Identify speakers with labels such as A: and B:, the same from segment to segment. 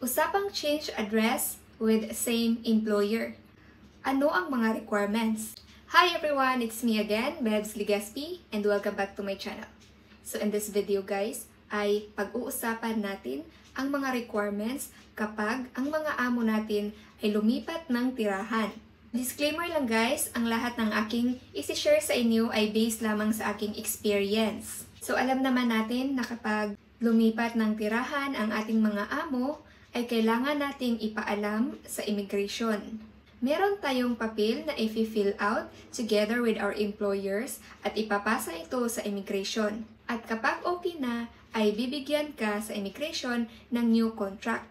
A: Usapang change address with same employer. Ano ang mga requirements? Hi everyone, it's me again, Bebs Ligaspi, and welcome back to my channel. So in this video guys, ay pag-uusapan natin ang mga requirements kapag ang mga amo natin ay lumipat ng tirahan. Disclaimer lang guys, ang lahat ng aking isi-share sa inyo ay based lamang sa aking experience. So alam naman natin na kapag lumipat ng tirahan ang ating mga amo, ay kailangan nating ipaalam sa immigration. Meron tayong papel na i-fill out together with our employers at ipapasa ito sa immigration. At kapag okay na, ay bibigyan ka sa immigration ng new contract.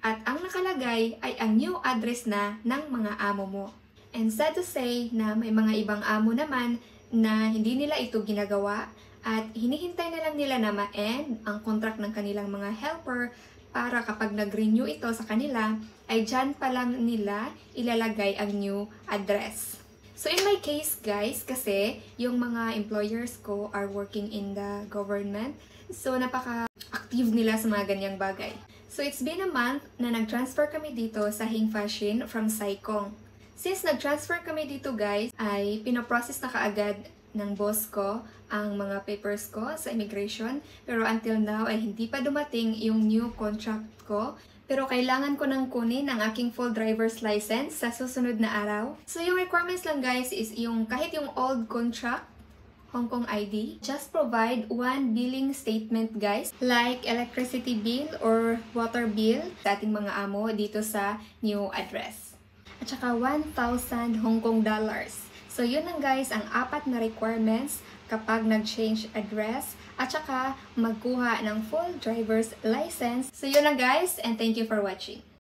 A: At ang nakalagay ay ang new address na ng mga amo mo. And sad to say na may mga ibang amo naman na hindi nila ito ginagawa at hinihintay na lang nila na ma-end ang contract ng kanilang mga helper para kapag nag-renew ito sa kanila, ay dyan pa lang nila ilalagay ang new address. So in my case guys, kasi yung mga employers ko are working in the government, so napaka-active nila sa mga ganyang bagay. So it's been a month na nag-transfer kami dito sa Hing Fashion from Saikong. Since nag-transfer kami dito guys, ay pinoprocess na kaagad ng boss ko ang mga papers ko sa immigration, pero until now ay hindi pa dumating yung new contract ko, pero kailangan ko nang kunin ang aking full driver's license sa susunod na araw. So yung requirements lang guys is yung kahit yung old contract, Hong Kong ID, just provide one billing statement guys, like electricity bill or water bill sa ating mga amo dito sa new address. At saka 1,000 Hong Kong dollars. So yun lang guys ang 4 na requirements kapag nag-change address at saka magkuha ng full driver's license. So yun lang guys, and thank you for watching.